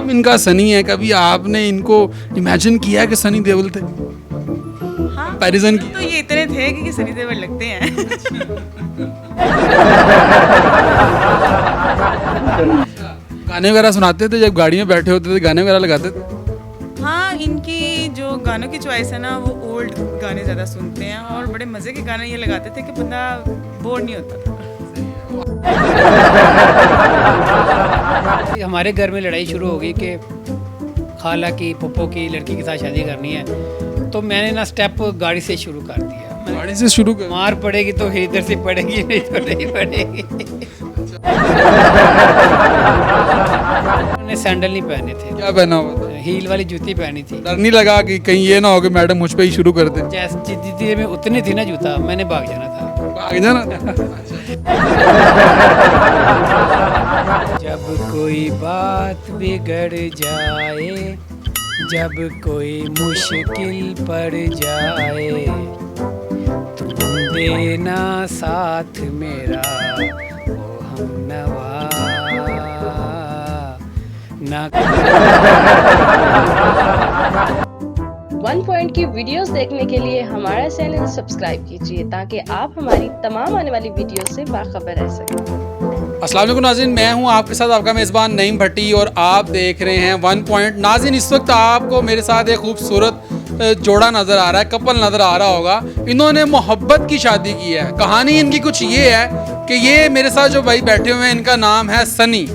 नाम इनका सनी है, कभी आपने इनको इमेजिन किया कि सनी देओल थे? हाँ, कंपैरिजन की तो ये इतने थे कि सनी देओल लगते हैं। गाने वगैरह सुनाते थे जब गाड़ी में बैठे होते थे, गाने वगैरह लगाते थे? हाँ, इनकी जो गानों की चॉइस है ना, वो ओल्ड गाने ज़्यादा सुनते हैं और बड़े मज़े के गाने ये लगाते थे कि बंदा बोर नहीं होता था। हमारे घर में लड़ाई शुरू हो गई कि खाला की पप्पो की लड़की के साथ शादी करनी है, तो मैंने ना स्टेप गाड़ी से शुरू कर दिया। गाड़ी से शुरू कर? मार पड़ेगी तो इधर से पड़ेगी, नहीं तो नहीं पड़ेगी। उन्होंने सैंडल नहीं पहने थे, क्या पहना हुआ था? हील वाली जूती पहनी थी। डर नहीं लगा कि कहीं ये ना हो कि मैडम मुझ पे ही शुरू कर दे? जैसे जितनी देर में उतनी थी ना जूता, मैंने भाग जाना था। भाग जाना? जब कोई बात बिगड़ जाए, जब कोई मुश्किल पड़ जाए, तुम देना साथ मेरा ओ हमनवा ना। वन पॉइंट की वीडियोस देखने के लिए हमारा चैनल सब्सक्राइब कीजिए ताकि आप हमारी तमाम आने वाली वीडियो से बाखबर रह सकें। अस्सलाम वालेकुम नाज़रीन, मैं हूं आपके साथ आपका मेज़बान नईम भट्टी और आप देख रहे हैं वन पॉइंट। नाज़रीन, इस वक्त आपको मेरे साथ एक खूबसूरत जोड़ा नज़र आ रहा है, कपल नज़र आ रहा होगा। इन्होंने मोहब्बत की शादी की है। कहानी इनकी कुछ ये है कि ये मेरे साथ जो भाई बैठे हुए हैं, इनका नाम है सनी,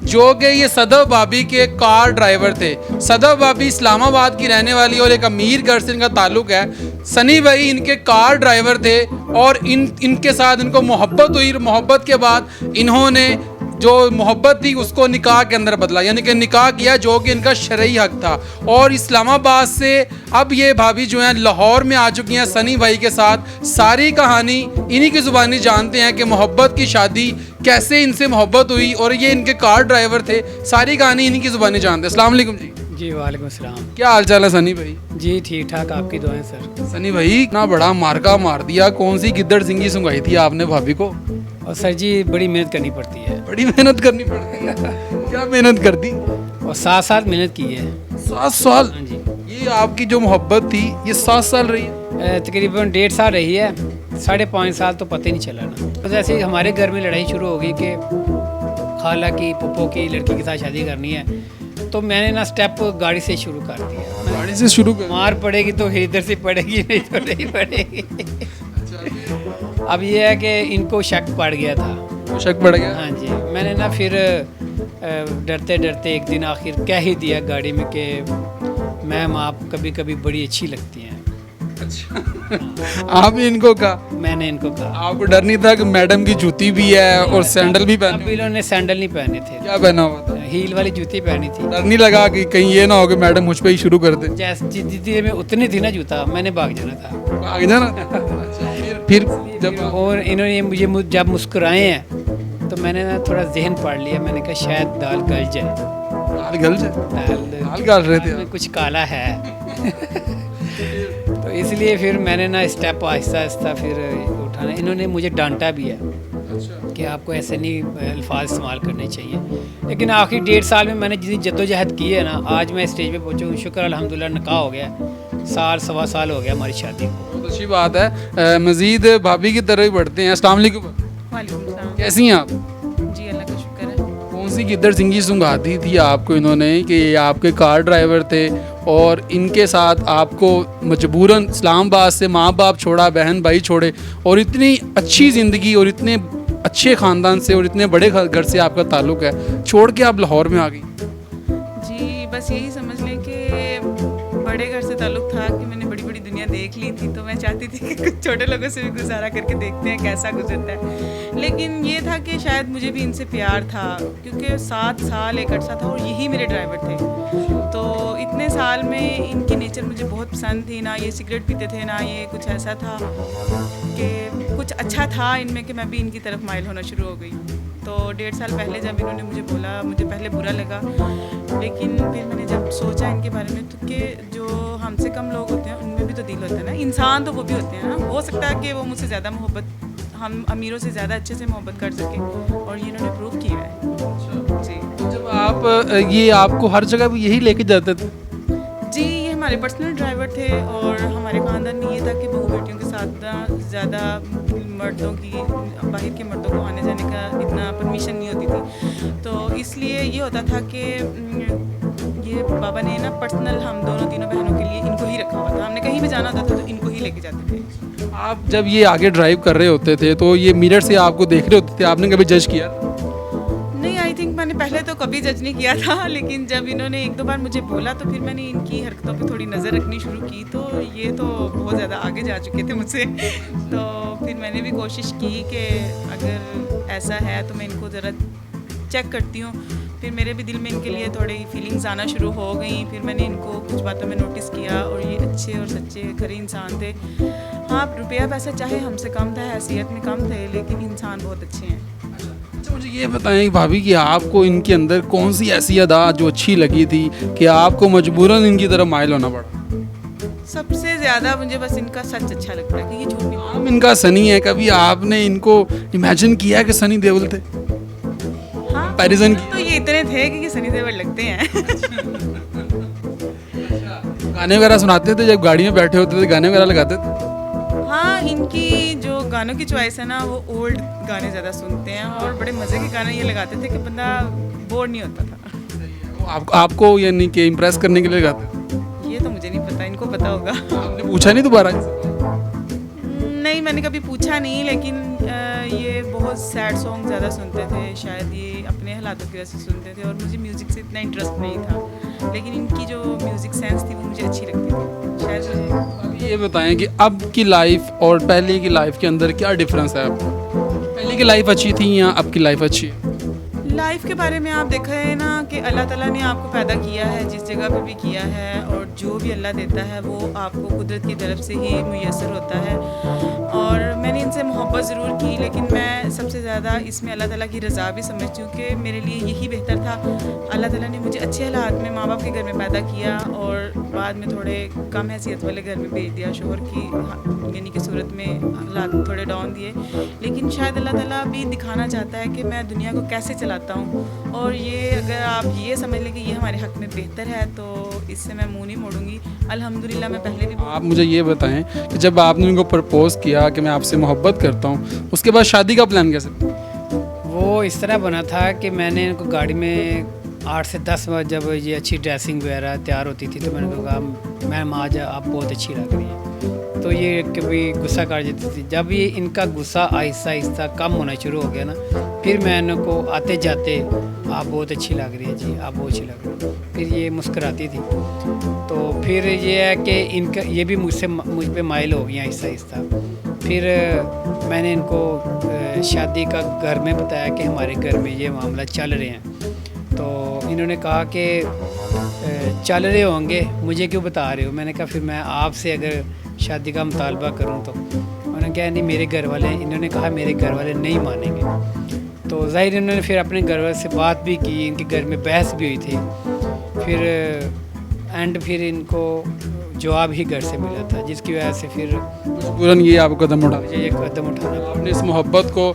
जो कि ये सदव भाभी के कार ड्राइवर थे। सदव भाभी इस्लामाबाद की रहने वाली और एक अमीर घर से इनका ताल्लुक़ है। सनी भाई इनके कार ड्राइवर थे और इनके साथ इनको मोहब्बत हुई। मोहब्बत के बाद इन्होंने जो मोहब्बत थी उसको निकाह के अंदर बदला, यानी कि निकाह किया, जो कि इनका शरई हक था। और इस्लामाबाद से अब ये भाभी जो हैं लाहौर में आ चुकी हैं सनी भाई के साथ। सारी कहानी इन्हीं की ज़ुबानी जानते हैं कि मोहब्बत की शादी कैसे इनसे मोहब्बत हुई और ये इनके कार ड्राइवर थे। सारी कहानी इन्हीं की ज़ुबानी जानते हैं। अस्सलाम वालेकुम जी। जी वालेकुम सलाम। क्या हाल चाल है सनी भाई? जी ठीक ठाक, आपकी दुआएं सर। सनी भाई, इतना बड़ा मार्का मार दिया, कौन सी गिद्दड़ सिंगी सुंगाई थी आपने भाभी को? और सर जी बड़ी मेहनत करनी पड़ती है। बड़ी मेहनत करनी पड़ती है? क्या मेहनत कर दी? और 7 साल मेहनत की है। 7 साल? हाँ जी। ये आपकी जो मोहब्बत थी ये 7 साल रही है? तकरीबन 1.5 साल रही है, 5.5 साल तो पता ही नहीं चला ना। तो जैसे ही हमारे घर में लड़ाई शुरू हो गई कि खाला की पप्पो की लड़की के साथ शादी करनी है, तो मैंने ना स्टेप गाड़ी से शुरू कर दिया। गाड़ी से शुरू कर? मार पड़ेगी तो इधर से पड़ेगी, नहीं तो नहीं पड़ेगी। अब ये है कि इनको शक पड़ गया था। शक पड़ गया? हाँ जी। मैंने ना फिर डरते डरते एक दिन आखिर कह ही दिया गाड़ी में कि मैम आप कभी कभी बड़ी अच्छी लगती हैं। अच्छा। आप इनको कहा? मैंने इनको कहा। आपको डर नहीं था कि मैडम की जूती भी है और सैंडल भी अब पहने? इन्होंने सैंडल नहीं पहने थे। क्या पहना हुआ था? हील वाली जूती पहनी थी। डर नहीं लगा कि कहीं ये ना हो कि मैडम मुझ पे ही शुरू कर दे? जैसे जितनी देर में उतनी थी ना जूता, मैंने भाग जाना था। भाग जाना? फिर जब और इन्होंने मुझे जब मुस्कुराए हैं तो मैंने ना थोड़ा जहन पढ़ लिया। मैंने कहा शायद दाल गल जाए। दाल गल जाए? दाल गाल रहे थे में कुछ काला है। तो इसलिए फिर मैंने ना स्टेप आहिस्ता आहिस्ता फिर उठाना। इन्होंने मुझे डांटा भी है कि आपको ऐसे नहीं अल्फाज इस्तेमाल करने चाहिए। लेकिन आखिर 1.5 साल में मैंने जितनी जद्दोजहद की है ना, आज मैं स्टेज पे पहुंचा हूँ। शुक्र अल्हम्दुलिल्लाह, निकाह हो गया, 1.25 साल हो गया हमारी शादी को। बहुत अच्छी बात है। मज़ीद भाभी की तरफ ही बढ़ते हैं। अस्सलाम वालेकुम। वालेकुम सलाम। कैसी हैं आप? जी, अल्लाह का शुक्र है। कौन सी गिद्दड़ सिंगी सुंघाती थी आपको इन्होंने कि ये आपके कार ड्राइवर थे और इनके साथ आपको मजबूरन इस्लामाबाद से माँ बाप छोड़ा, बहन भाई छोड़े और इतनी अच्छी ज़िंदगी और इतने अच्छे ख़ानदान से और इतने बड़े घर से आपका ताल्लुक़ है, छोड़ के आप लाहौर में आ गई? जी, बस यही समझ लें कि बड़े घर से ताल्लुक़ था कि मैंने बड़ी बड़ी दुनिया देख ली थी, तो मैं चाहती थी कि कुछ छोटे लोगों से भी गुजारा करके देखते हैं कैसा गुजरता है। लेकिन ये था कि शायद मुझे भी इनसे प्यार था, क्योंकि 7 साल एक अरसा था और यही मेरे ड्राइवर थे। तो इतने साल में इनकी नेचर मुझे बहुत पसंद थी। ना ये सिगरेट पीते थे, ना ये कुछ ऐसा था कि कुछ अच्छा था इनमें कि मैं भी इनकी तरफ माइल होना शुरू हो गई। तो 1.5 साल पहले जब इन्होंने मुझे बोला, मुझे पहले बुरा लगा, लेकिन फिर मैंने जब सोचा इनके बारे में तो कि जो हमसे कम लोग होते हैं उनमें भी तो दिल होता है ना, इंसान तो वो भी होते हैं ना। हो सकता है कि वो मुझसे ज़्यादा मोहब्बत, हम अमीरों से ज़्यादा अच्छे से मोहब्बत कर सके, और ये इन्होंने प्रूव किया है। जी। जब आप ये आपको हर जगह भी यही लेके जाते थे? जी, ये हमारे पर्सनल ड्राइवर थे और हमारे ख़ानदान में ये था कि बहू बेटियों के साथ ना ज़्यादा मर्दों की, बाहर के मर्दों को आने जाने का इतना परमिशन नहीं होती थी। तो इसलिए ये होता था कि ये बाबा ने ना पर्सनल हम दोनों तीनों बहनों के लिए इनको ही रखा हुआ था। हमने कहीं भी जाना होता था तो इनको ही लेके जाते थे। आप जब ये आगे ड्राइव कर रहे होते थे तो ये मिरर से आपको देख रहे होते थे, आपने कभी जज किया? नहीं, आई थिंक मैंने पहले तो कभी जज नहीं किया था, लेकिन जब इन्होंने एक दो बार मुझे बोला तो फिर मैंने इनकी हरकतों पे थोड़ी नज़र रखनी शुरू की, तो ये तो बहुत ज़्यादा आगे जा चुके थे मुझसे। तो फिर मैंने भी कोशिश की कि अगर ऐसा है तो मैं इनको ज़रा चेक करती हूँ। फिर मेरे भी दिल में इनके लिए थोड़ी फीलिंग्स आना शुरू हो गई। फिर मैंने इनको कुछ बातों में नोटिस किया और ये अच्छे और सच्चे खरे इंसान थे। हाँ, रुपया पैसा चाहे हमसे कम था, हैसियत में कम थे, लेकिन इंसान बहुत अच्छे हैं। अच्छा, मुझे ये बताएं भाभी कि आपको इनके अंदर कौन सी ऐसी अदा जो अच्छी लगी थी कि आपको मजबूरन इनकी तरफ माइल होना पड़ा? सबसे ज़्यादा मुझे बस इनका सच अच्छा लगता है कि ये झूठ नहीं बोलते। नाम इनका सनी है, कभी आपने इनको इमेजिन किया कि सनी देओल थे? हाँ, कंपैरिजन तो ये इतने थे कि ये सनी देओल लगते हैं। गाने वगैरह सुनाते थे जब गाड़ी में बैठे होते थे, गाने वगैरह लगाते थे? हाँ, इनकी जो गानों की चॉइस है ना, वो ओल्ड गाने ज़्यादा सुनते हैं और बड़े मज़े के गाने ये लगाते थे कि बंदा बोर नहीं होता था। आपको यानी कि इम्प्रेस करने के लिए लगाते थे? ये तो मुझे नहीं पता, इनको पता होगा। आपने पूछा नहीं दोबारा? नहीं, मैंने कभी पूछा नहीं, लेकिन ये बहुत सैड सॉन्ग ज़्यादा सुनते थे, शायद ये अपने हालातों की वजह से सुनते थे और मुझे म्यूज़िक से इतना इंटरेस्ट नहीं था, लेकिन इनकी जो म्यूज़िक सेंस थी वो मुझे अच्छी लगती थी, शायद मुझे। अब ये बताएं कि अब की लाइफ और पहले की लाइफ के अंदर क्या डिफरेंस है आपको? पहले की लाइफ अच्छी थी या अब की लाइफ अच्छी है? लाइफ के बारे में आप देखा है ना कि अल्लाह ताला ने आपको पैदा किया है जिस जगह पे भी किया है, और जो भी अल्लाह देता है वो आपको कुदरत की तरफ से ही मुयस्सर होता है। और मैंने इनसे मोहब्बत ज़रूर की, लेकिन मैं सबसे ज़्यादा इसमें अल्लाह ताला की रज़ा भी समझती हूँ कि मेरे लिए यही बेहतर था। अल्लाह ताला ने मुझे अच्छे हालात में माँ बाप के घर में पैदा किया और बाद में थोड़े कम हैसियत वाले घर में भेज दिया, शोहर की यानी कि सूरत में हालात थोड़े डाउन दिए, लेकिन शायद अल्लाह ताला भी दिखाना चाहता है कि मैं दुनिया को कैसे चलाता हूँ। और ये अगर आप ये समझ लें कि ये हमारे हक़ में बेहतर है तो इससे मैं मुँह नहीं मोड़ूंगी। अल्हम्दुलिल्लाह मैं पहले भी। आप मुझे ये बताएं कि जब आपने उनको प्रपोज़ किया कि मैं आपसे मोहब्बत करता हूँ, उसके बाद शादी का प्लान कैसे बना? वो इस तरह बना था कि मैंने इनको गाड़ी में 8 से 10 बार जब ये अच्छी ड्रेसिंग वगैरह तैयार होती थी तो मैंने कहा मैम आज आप बहुत अच्छी लग रही हैं। तो ये कभी गुस्सा कर देती थी। जब ये इनका गुस्सा आहिस्ता आहिस्ता कम होना शुरू हो गया ना, फिर मैं इनको आते जाते आप बहुत अच्छी लग रही है जी, आप बहुत अच्छी लग रही है, फिर ये मुस्कुराती थी। तो फिर ये है कि इनका ये भी मुझ पे माइल हो गई आहिस्ता आहिस्ता। फिर मैंने इनको शादी का घर में बताया कि हमारे घर में ये मामला चल रहे हैं। तो इन्होंने कहा कि चल रहे होंगे, मुझे क्यों बता रहे हो? मैंने कहा फिर मैं आपसे अगर शादी का मुतालबा करूं तो उन्होंने कहा नहीं मेरे घर वाले, इन्होंने कहा मेरे घर वाले नहीं मानेंगे। तो ज़ाहिर इन्होंने फिर अपने घर वाले से बात भी की, इनके घर में बहस भी हुई थी। फिर इनको जवाब ही घर से मिला था, जिसकी वजह से फिर मजबूरन ये आप कदम उठा मुझे ये कदम उठाना पड़ा। आपने इस मोहब्बत को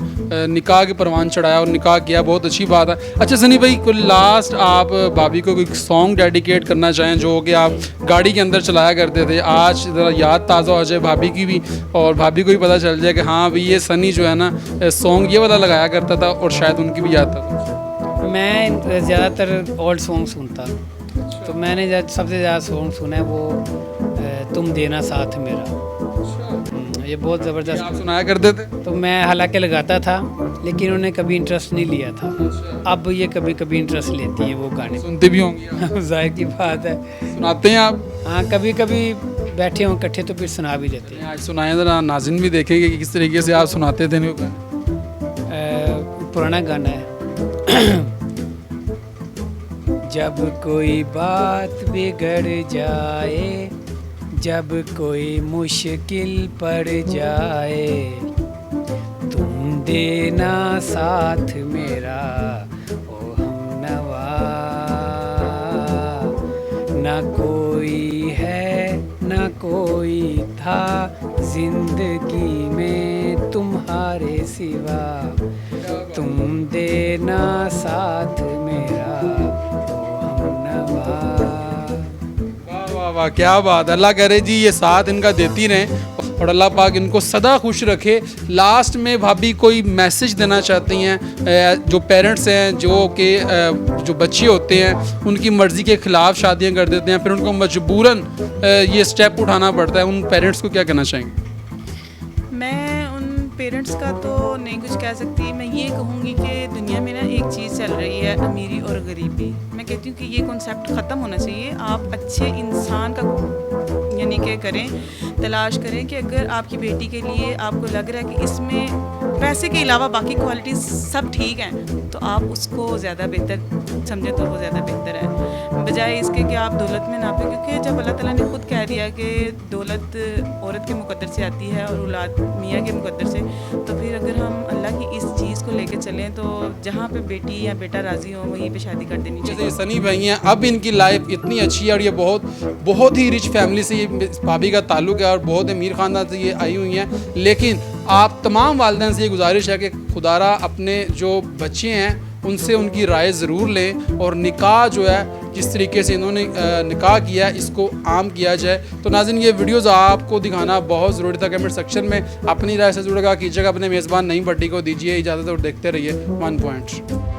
निकाह के परवान चढ़ाया और निकाह किया, बहुत अच्छी बात है। अच्छा सनी भाई, कोई लास्ट आप भाभी को कोई सॉन्ग डेडिकेट करना चाहें जो कि आप गाड़ी के अंदर चलाया करते थे, आज ज़रा याद ताज़ा हो जाए भाभी की भी और भाभी को भी पता चल जाए कि हाँ भाई ये सनी जो है ना सॉन्ग ये वाला लगाया करता था और शायद उनकी भी याद था? मैं ज़्यादातर ओल्ड सॉन्ग सुनता, तो मैंने सबसे ज़्यादा सॉन्ग सुना है वो तुम देना साथ मेरा। ये बहुत ज़बरदस्त आप सुनाया करते थे? तो मैं हालांकि लगाता था लेकिन उन्हें कभी इंटरेस्ट नहीं लिया था। अब ये कभी कभी इंटरेस्ट लेती है वो गाने। सुनते भी होंगे आप? जाहिर की बात है, सुनाते हैं आप? हाँ कभी कभी बैठे हों इकट्ठे तो फिर सुना भी देते हैं। आज सुनाएं ज़रा, नाज़रीन भी देखेंगे कि किस तरीके से आप सुनाते थे। नहीं पुराना गाना है जब कोई बात बिगड़ जाए, जब कोई मुश्किल पड़ जाए, तुम देना साथ मेरा ओ हमनवा। ना कोई है ना कोई था जिंदगी में तुम्हारे सिवा, तुम देना साथ मेरा वाह वाह वाह, क्या बात। अल्लाह करे जी ये साथ इनका देती रहें और अल्लाह पाक इनको सदा खुश रखे। लास्ट में भाभी कोई मैसेज देना चाहती हैं जो पेरेंट्स हैं, जो बच्चे होते हैं उनकी मर्ज़ी के ख़िलाफ़ शादियां कर देते हैं, फिर उनको मजबूरन ये स्टेप उठाना पड़ता है, उन पेरेंट्स को क्या कहना चाहेंगे? मैं उन पेरेंट्स का तो नहीं कुछ कह सकती। मैं ये कहूँगी कि दुनिया में ना एक चीज़ चल रही है, अमीरी और गरीबी। मैं कहती हूँ कि ये कॉन्सेप्ट ख़त्म होना चाहिए। आप अच्छे इंसान का यानी कि करें, तलाश करें कि अगर आपकी बेटी के लिए आपको लग रहा है कि इसमें पैसे के अलावा बाकी क्वालिटीज़ सब ठीक हैं, तो आप उसको ज़्यादा बेहतर समझें तो वो ज़्यादा बेहतर है, बजाय इसके कि आप दौलत में नापें। क्योंकि जब अल्लाह ताला ने खुद कह दिया कि दौलत औरत के मुकद्दर से आती है और औलाद मियाँ के मुकद्दर से, तो फिर अगर हम अल्लाह की इस चीज़ को लेकर चलें तो जहाँ पे बेटी या बेटा राज़ी हो वहीं पे शादी कर देनी चाहिए। जैसे सनी भाई हैं, अब इनकी लाइफ इतनी अच्छी है और ये बहुत ही रिच फैमिली से ये भाभी का ताल्लुक है और बहुत अमीर ख़ानदान से ये आई हुई हैं। लेकिन आप तमाम वालिदैन से ये गुजारिश है कि खुदारा अपने जो बच्चे हैं उनसे उनकी राय ज़रूर लें और निकाह जो है जिस तरीके से इन्होंने निकाह किया है इसको आम किया जाए। तो नाज़रीन ये वीडियोज़ आपको दिखाना बहुत ज़रूरी था। कमेंट सेक्शन में अपनी राय से जुड़ेगा कीजिएगा। अपने मेज़बान नईम भट्टी को दीजिए इजाज़त और देखते रहिए 1 पॉइंट।